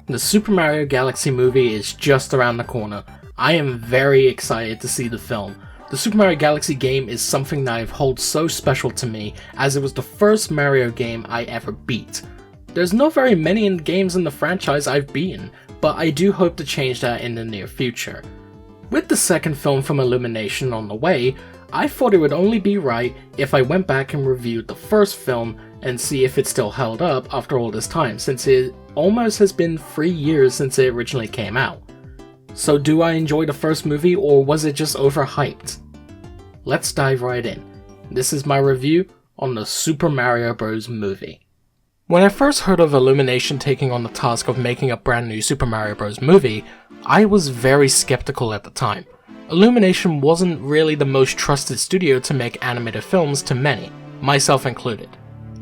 The Super Mario Galaxy movie is just around the corner. I am very excited to see the film. The Super Mario Galaxy game is something that I've held so special to me, as it was the first Mario game I ever beat. There's not very many games in the franchise I've beaten, but I do hope to change that in the near future. With the second film from Illumination on the way, I thought it would only be right if I went back and reviewed the first film and see if it still held up after all this time, since it almost has been 3 years since it originally came out. So do I enjoy the first movie, or was it just overhyped? Let's dive right in. This is my review on the Super Mario Bros. Movie. When I first heard of Illumination taking on the task of making a brand new Super Mario Bros. Movie, I was very skeptical at the time. Illumination wasn't really the most trusted studio to make animated films to many, myself included.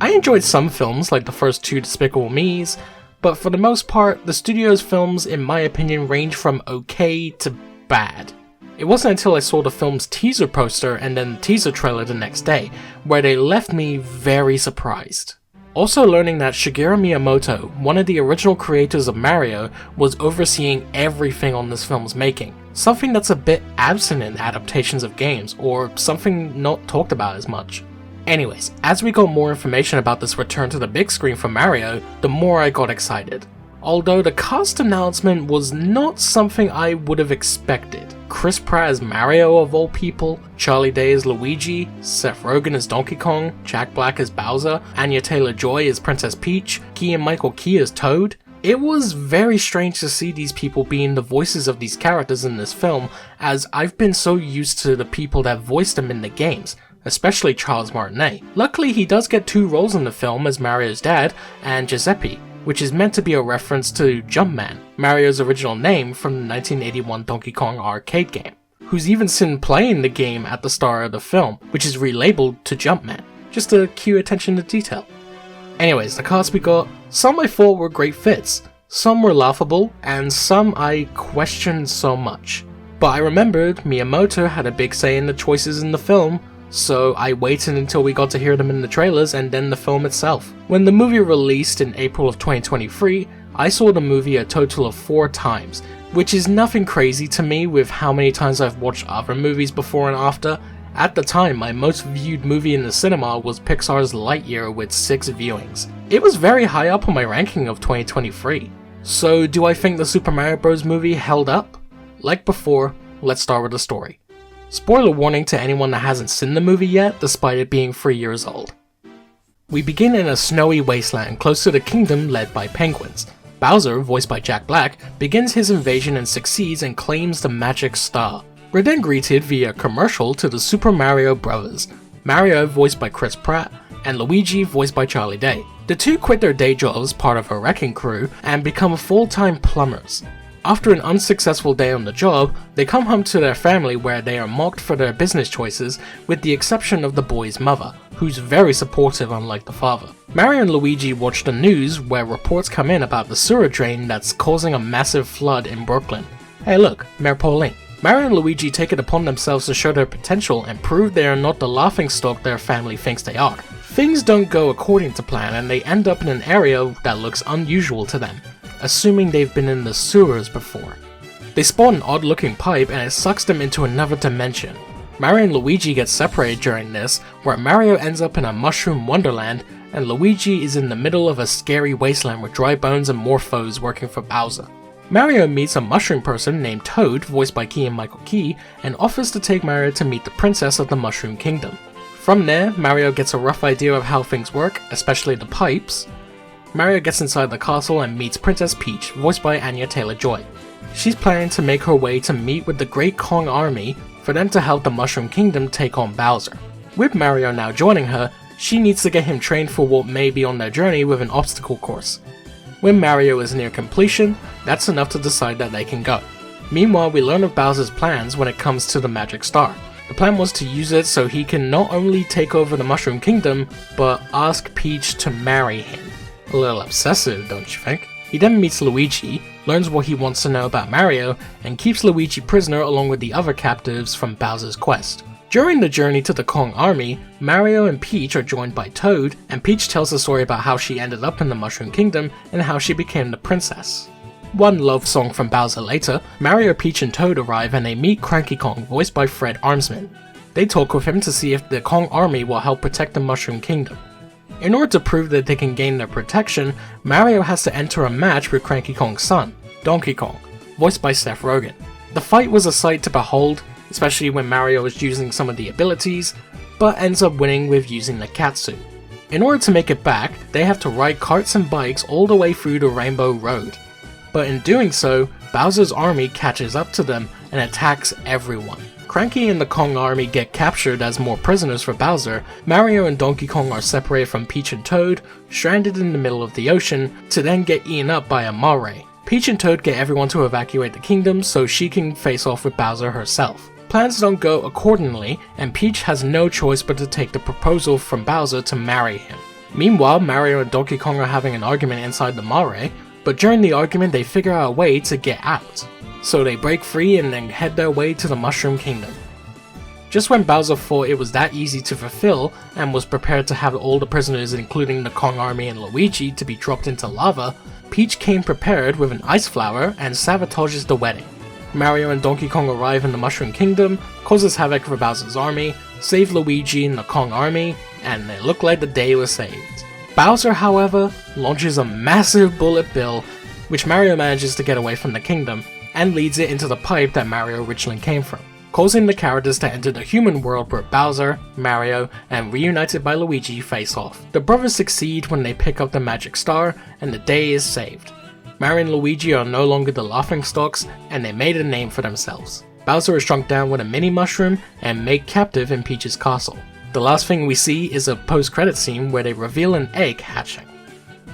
I enjoyed some films like the first two Despicable Me's, but for the most part, the studio's films in my opinion range from okay to bad. It wasn't until I saw the film's teaser poster and then the teaser trailer the next day, where they left me very surprised. Also learning that Shigeru Miyamoto, one of the original creators of Mario, was overseeing everything on this film's making, something that's a bit absent in adaptations of games, or something not talked about as much. Anyways, as we got more information about this return to the big screen for Mario, the more I got excited. Although the cast announcement was not something I would have expected. Chris Pratt as Mario of all people, Charlie Day as Luigi, Seth Rogen as Donkey Kong, Jack Black as Bowser, Anya Taylor-Joy as Princess Peach, Keegan-Michael Key as Toad. It was very strange to see these people being the voices of these characters in this film, as I've been so used to the people that voiced them in the games, especially Charles Martinet. Luckily he does get 2 roles in the film as Mario's dad and Giuseppe, which is meant to be a reference to Jumpman, Mario's original name from the 1981 Donkey Kong arcade game, who's even seen playing the game at the start of the film, which is relabeled to Jumpman, just to cue attention to detail. Anyways, the cast we got, some I thought were great fits, some were laughable, and some I questioned so much. But I remembered Miyamoto had a big say in the choices in the film, so I waited until we got to hear them in the trailers and then the film itself. When the movie released in April of 2023, I saw the movie a total of 4 times, which is nothing crazy to me with how many times I've watched other movies before and after. At the time, my most viewed movie in the cinema was Pixar's Lightyear with 6 viewings. It was very high up on my ranking of 2023. So do I think the Super Mario Bros. Movie held up? Like before, let's start with the story. Spoiler warning to anyone that hasn't seen the movie yet, despite it being 3 years old. We begin in a snowy wasteland close to the kingdom led by penguins. Bowser, voiced by Jack Black, begins his invasion and succeeds and claims the magic star. We're then greeted via a commercial to the Super Mario Bros. Mario, voiced by Chris Pratt, and Luigi, voiced by Charlie Day. The two quit their day jobs, part of a wrecking crew, and become full-time plumbers. After an unsuccessful day on the job, they come home to their family where they are mocked for their business choices, with the exception of the boy's mother, who's very supportive unlike the father. Mario and Luigi watch the news where reports come in about the sewer drain that's causing a massive flood in Brooklyn. Hey look, Mayor Pauline. Mario and Luigi take it upon themselves to show their potential and prove they are not the laughingstock their family thinks they are. Things don't go according to plan and they end up in an area that looks unusual to them, assuming they've been in the sewers before. They spot an odd looking pipe and it sucks them into another dimension. Mario and Luigi get separated during this, where Mario ends up in a mushroom wonderland and Luigi is in the middle of a scary wasteland with dry bones and more foes working for Bowser. Mario meets a mushroom person named Toad, voiced by Keegan-Michael Key, and offers to take Mario to meet the princess of the Mushroom Kingdom. From there, Mario gets a rough idea of how things work, especially the pipes. Mario gets inside the castle and meets Princess Peach, voiced by Anya Taylor-Joy. She's planning to make her way to meet with the Great Kong Army for them to help the Mushroom Kingdom take on Bowser. With Mario now joining her, she needs to get him trained for what may be on their journey with an obstacle course. When Mario is near completion, that's enough to decide that they can go. Meanwhile, we learn of Bowser's plans when it comes to the Magic Star. The plan was to use it so he can not only take over the Mushroom Kingdom, but ask Peach to marry him. A little obsessive, don't you think? He then meets Luigi, learns what he wants to know about Mario, and keeps Luigi prisoner along with the other captives from Bowser's quest. During the journey to the Kong army, Mario and Peach are joined by Toad, and Peach tells the story about how she ended up in the Mushroom Kingdom and how she became the princess. one love song from Bowser later, Mario, Peach and Toad arrive and they meet Cranky Kong, voiced by Fred Armsman. They talk with him to see if the Kong army will help protect the Mushroom Kingdom. In order to prove that they can gain their protection, Mario has to enter a match with Cranky Kong's son, Donkey Kong, voiced by Seth Rogen. The fight was a sight to behold, especially when Mario was using some of the abilities, but ends up winning with using the cat suit. In order to make it back, they have to ride carts and bikes all the way through the Rainbow Road. But in doing so, Bowser's army catches up to them and attacks everyone. Cranky and the Kong army get captured as more prisoners for Bowser. Mario and Donkey Kong are separated from Peach and Toad, stranded in the middle of the ocean, to then get eaten up by a mare. Peach and Toad get everyone to evacuate the kingdom so she can face off with Bowser herself. Plans don't go accordingly, and Peach has no choice but to take the proposal from Bowser to marry him. Meanwhile, Mario and Donkey Kong are having an argument inside the mare, but during the argument they figure out a way to get out. So they break free and then head their way to the Mushroom Kingdom. Just when Bowser thought it was that easy to fulfill and was prepared to have all the prisoners including the Kong army and Luigi to be dropped into lava, Peach came prepared with an ice flower and sabotages the wedding. Mario and Donkey Kong arrive in the Mushroom Kingdom, causes havoc for Bowser's army, save Luigi and the Kong army, and it looked like the day was saved. Bowser, however, launches a massive bullet bill, which Mario manages to get away from the kingdom, and leads it into the pipe that Mario originally came from, causing the characters to enter the human world where Bowser, Mario, and reunited by Luigi face off. The brothers succeed when they pick up the magic star, and the day is saved. Mario and Luigi are no longer the laughingstocks, and they made a name for themselves. Bowser is shrunk down with a mini mushroom and made captive in Peach's castle. The last thing we see is a post-credit scene where they reveal an egg hatching.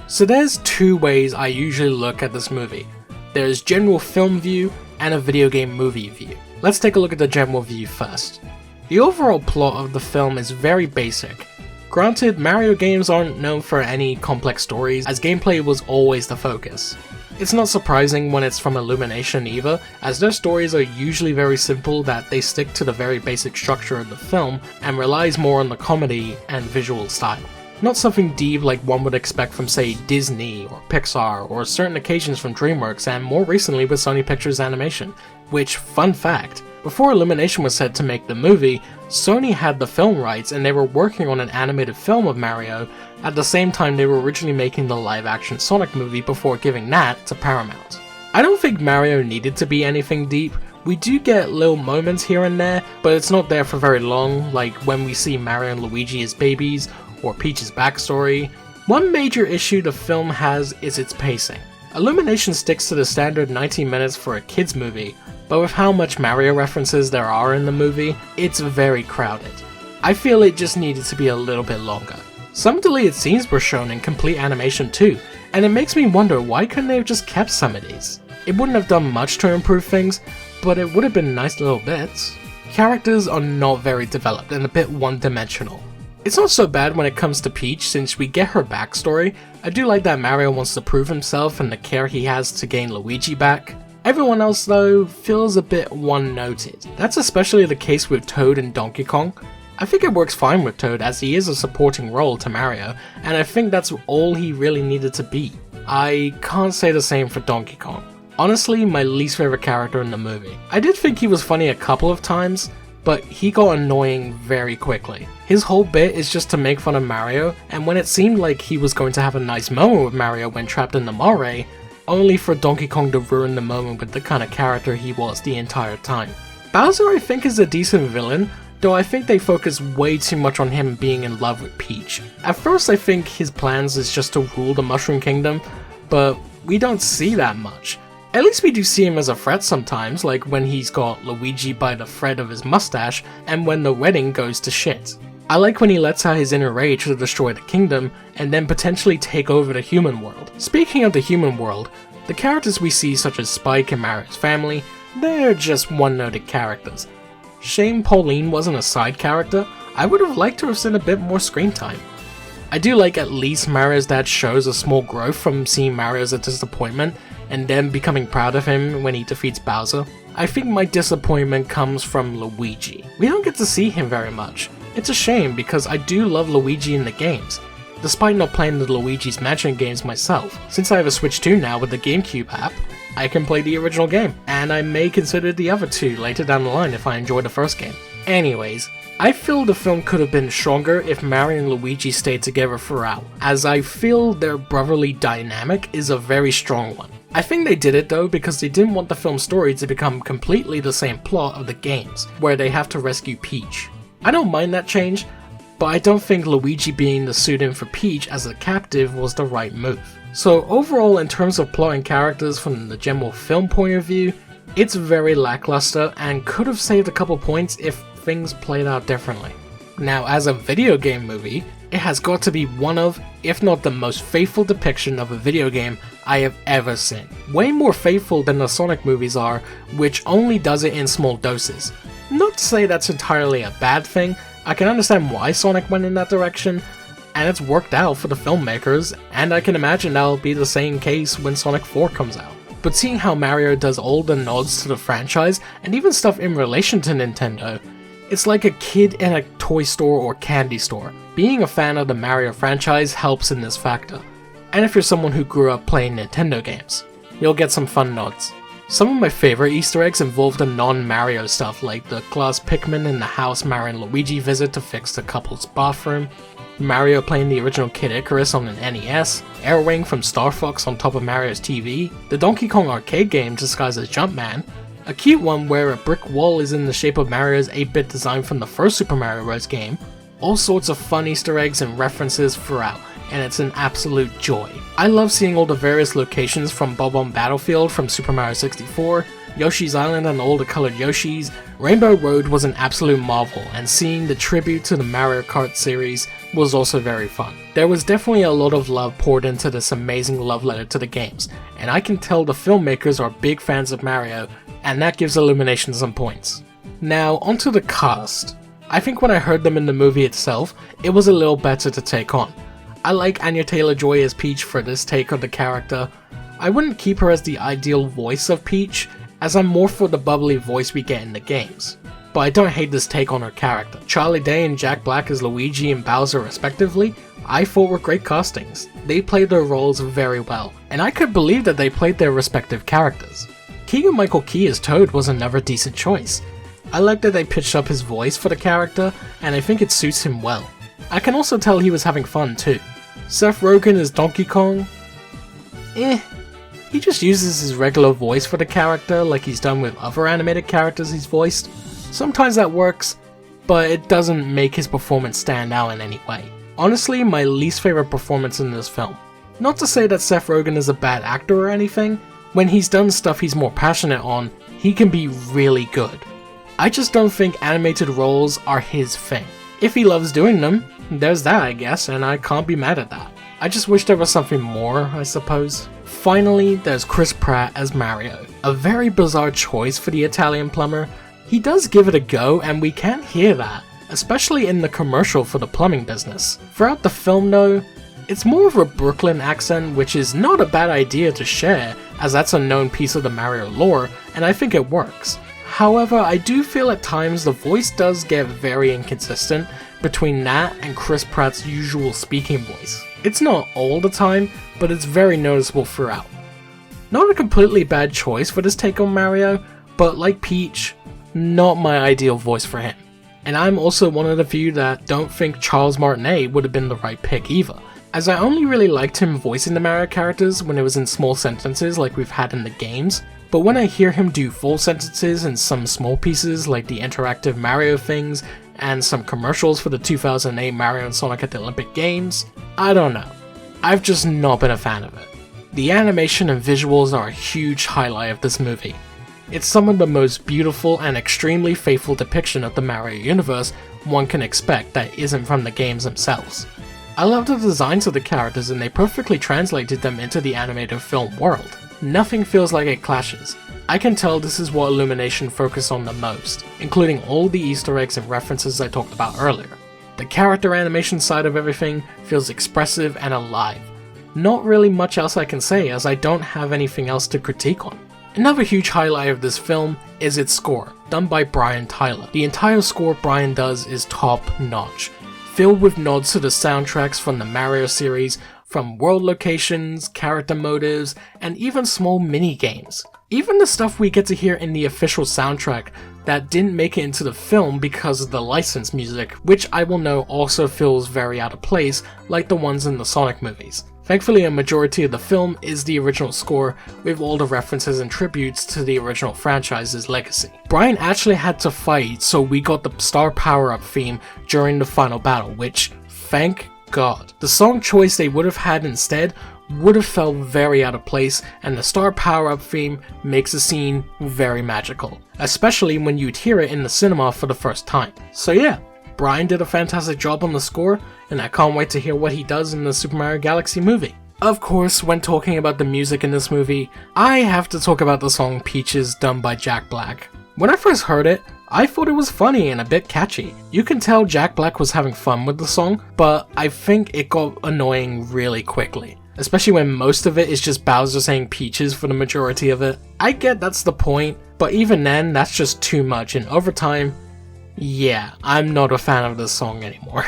So there's two ways I usually look at this movie. There's general film view and a video game movie view. Let's take a look at the general view first. The overall plot of the film is very basic. Granted, Mario games aren't known for any complex stories, as gameplay was always the focus. It's not surprising when it's from Illumination either, as their stories are usually very simple that they stick to the very basic structure of the film and relies more on the comedy and visual style. Not something deep like one would expect from say Disney or Pixar or certain occasions from DreamWorks and more recently with Sony Pictures Animation, which, fun fact, before Illumination was set to make the movie, Sony had the film rights and they were working on an animated film of Mario at the same time they were originally making the live-action Sonic movie before giving that to Paramount. I don't think Mario needed to be anything deep. We do get little moments here and there, but it's not there for very long, like when we see Mario and Luigi as babies, or Peach's backstory. One major issue the film has is its pacing. Illumination sticks to the standard 90 minutes for a kids movie, but with how much Mario references there are in the movie, it's very crowded. I feel it just needed to be a little bit longer. Some deleted scenes were shown in complete animation too, and it makes me wonder why couldn't they have just kept some of these? It wouldn't have done much to improve things, but it would have been nice little bits. Characters are not very developed and a bit one-dimensional. It's not so bad when it comes to Peach since we get her backstory. I do like that Mario wants to prove himself and the care he has to gain Luigi back. Everyone else though feels a bit one-noted. That's especially the case with Toad and Donkey Kong. I think it works fine with Toad as he is a supporting role to Mario, and I think that's all he really needed to be. I can't say the same for Donkey Kong. Honestly, my least favorite character in the movie. I did think he was funny a couple of times, but he got annoying very quickly. His whole bit is just to make fun of Mario, and when it seemed like he was going to have a nice moment with Mario when trapped in the mare, only for Donkey Kong to ruin the moment with the kind of character he was the entire time. Bowser I think is a decent villain, though I think they focus way too much on him being in love with Peach. At first I think his plans is just to rule the Mushroom Kingdom, but we don't see that much. At least we do see him as a threat sometimes, like when he's got Luigi by the thread of his mustache and when the wedding goes to shit. I like when he lets out his inner rage to destroy the kingdom and then potentially take over the human world. Speaking of the human world, the characters we see such as Spike and Mario's family, they're just one-noted characters. Shame Pauline wasn't a side character. I would have liked to have seen a bit more screen time. I do like at least Mario's dad shows a small growth from seeing Mario as a disappointment and then becoming proud of him when he defeats Bowser. I think my disappointment comes from Luigi. We don't get to see him very much. It's a shame because I do love Luigi in the games, despite not playing the Luigi's Mansion games myself. Since I have a Switch 2 now with the GameCube app, I can play the original game, and I may consider the other two later down the line if I enjoy the first game. Anyways, I feel the film could have been stronger if Mario and Luigi stayed together throughout, as I feel their brotherly dynamic is a very strong one. I think they did it though because they didn't want the film's story to become completely the same plot of the games, where they have to rescue Peach. I don't mind that change, but I don't think Luigi being the pseudonym for Peach as a captive was the right move. So overall, in terms of plot and characters from the general film point of view, it's very lackluster and could have saved a couple points if things played out differently. Now, as a video game movie, it has got to be one of, if not the most faithful depiction of a video game I have ever seen. Way more faithful than the Sonic movies are, which only does it in small doses. Not to say that's entirely a bad thing, I can understand why Sonic went in that direction, and it's worked out for the filmmakers, and I can imagine that'll be the same case when Sonic 4 comes out. But seeing how Mario does all the nods to the franchise, and even stuff in relation to Nintendo, it's like a kid in a toy store or candy store. Being a fan of the Mario franchise helps in this factor. And if you're someone who grew up playing Nintendo games, you'll get some fun nods. Some of my favorite Easter eggs involve the non-Mario stuff, like the glass Pikmin in the house Mario and Luigi visit to fix the couple's bathroom, Mario playing the original Kid Icarus on an NES, Airwing from Star Fox on top of Mario's TV, the Donkey Kong arcade game disguised as Jumpman, a cute one where a brick wall is in the shape of Mario's 8-bit design from the first Super Mario Bros. Game, all sorts of fun Easter eggs and references throughout, and it's an absolute joy. I love seeing all the various locations from Bob-omb Battlefield from Super Mario 64, Yoshi's Island and all the colored Yoshis. Rainbow Road was an absolute marvel, and seeing the tribute to the Mario Kart series was also very fun. There was definitely a lot of love poured into this amazing love letter to the games, and I can tell the filmmakers are big fans of Mario, and that gives Illumination some points. Now, onto the cast. I think when I heard them in the movie itself, it was a little better to take on. I like Anya Taylor-Joy as Peach for this take on the character. I wouldn't keep her as the ideal voice of Peach, as I'm more for the bubbly voice we get in the games. But I don't hate this take on her character. Charlie Day and Jack Black as Luigi and Bowser respectively, I thought were great castings. They played their roles very well, and I could believe that they played their respective characters. Keegan-Michael Key as Toad was another decent choice. I like that they pitched up his voice for the character, and I think it suits him well. I can also tell he was having fun too. Seth Rogen as Donkey Kong? He just uses his regular voice for the character like he's done with other animated characters he's voiced. Sometimes that works, but it doesn't make his performance stand out in any way. Honestly, my least favorite performance in this film. Not to say that Seth Rogen is a bad actor or anything, when he's done stuff he's more passionate on, he can be really good. I just don't think animated roles are his thing. If he loves doing them, there's that I guess, and I can't be mad at that. I just wish there was something more, I suppose. Finally, there's Chris Pratt as Mario. A very bizarre choice for the Italian plumber. He does give it a go, and we can hear that, especially in the commercial for the plumbing business. Throughout the film though, it's more of a Brooklyn accent, which is not a bad idea to share, as that's a known piece of the Mario lore, and I think it works. However, I do feel at times the voice does get very inconsistent between that and Chris Pratt's usual speaking voice. It's not all the time, but it's very noticeable throughout. Not a completely bad choice for this take on Mario, but like Peach, not my ideal voice for him. And I'm also one of the few that don't think Charles Martinet would have been the right pick either, as I only really liked him voicing the Mario characters when it was in small sentences like we've had in the games, but when I hear him do full sentences in some small pieces like the interactive Mario things and some commercials for the 2008 Mario and Sonic at the Olympic Games, I don't know. I've just not been a fan of it. The animation and visuals are a huge highlight of this movie. It's some of the most beautiful and extremely faithful depiction of the Mario universe one can expect that isn't from the games themselves. I love the designs of the characters and they perfectly translated them into the animated film world. Nothing feels like it clashes. I can tell this is what Illumination focused on the most, including all the Easter eggs and references I talked about earlier. The character animation side of everything feels expressive and alive. Not really much else I can say as I don't have anything else to critique on. Another huge highlight of this film is its score, done by Brian Tyler. The entire score Brian does is top notch, filled with nods to the soundtracks from the Mario series, from world locations, character motives, and even small mini-games. Even the stuff we get to hear in the official soundtrack that didn't make it into the film because of the licensed music, which I will know also feels very out of place, like the ones in the Sonic movies. Thankfully, a majority of the film is the original score, with all the references and tributes to the original franchise's legacy. Brian actually had to fight, so we got the star power-up theme during the final battle, which, thank God. The song choice they would have had instead would have felt very out of place, and the star power-up theme makes the scene very magical, especially when you'd hear it in the cinema for the first time. So yeah, Brian did a fantastic job on the score, and I can't wait to hear what he does in the Super Mario Galaxy movie. Of course, when talking about the music in this movie, I have to talk about the song Peaches done by Jack Black. When I first heard it, I thought it was funny and a bit catchy. You can tell Jack Black was having fun with the song, but I think it got annoying really quickly. Especially when most of it is just Bowser saying Peaches for the majority of it. I get that's the point, but even then, that's just too much, and over time, yeah, I'm not a fan of this song anymore.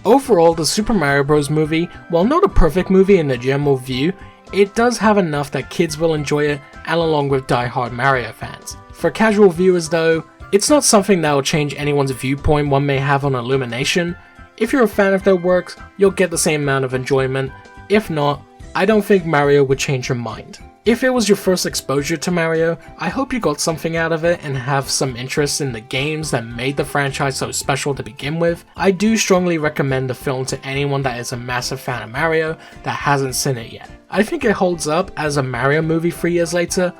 Overall, the Super Mario Bros. Movie, while not a perfect movie in the general view, it does have enough that kids will enjoy it, and along with die-hard Mario fans. For casual viewers though, it's not something that will change anyone's viewpoint one may have on Illumination. If you're a fan of their works, you'll get the same amount of enjoyment. If not, I don't think Mario would change your mind. If it was your first exposure to Mario, I hope you got something out of it and have some interest in the games that made the franchise so special to begin with. I do strongly recommend the film to anyone that is a massive fan of Mario that hasn't seen it yet. I think it holds up as a Mario movie 3 years later,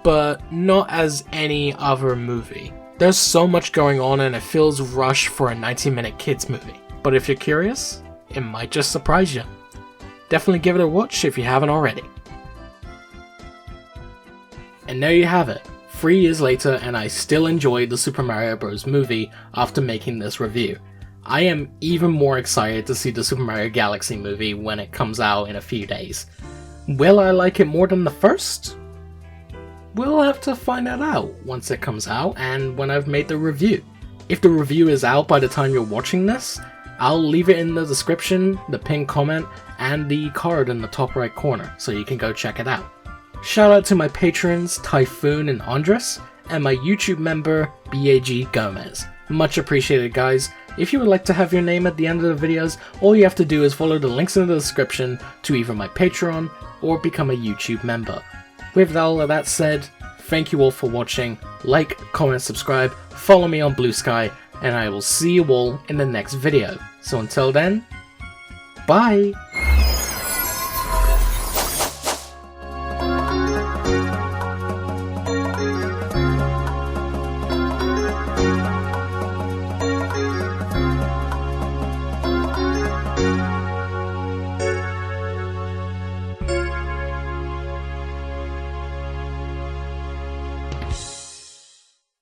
but not as any other movie. There's so much going on and it feels rushed for a 90-minute kids movie. But if you're curious, it might just surprise you. Definitely give it a watch if you haven't already. And there you have it, 3 years later and I still enjoyed the Super Mario Bros. Movie after making this review. I am even more excited to see the Super Mario Galaxy movie when it comes out in a few days. Will I like it more than the first? We'll have to find that out once it comes out and when I've made the review. If the review is out by the time you're watching this, I'll leave it in the description, the pinned comment, and the card in the top right corner, so you can go check it out. Shout out to my patrons Typhoon and Andres, and my YouTube member BAG Gomez. Much appreciated guys. If you would like to have your name at the end of the videos, all you have to do is follow the links in the description to either my Patreon or become a YouTube member. With all of that said, thank you all for watching, like, comment, subscribe, follow me on Blue Sky, and I will see you all in the next video. So until then, bye!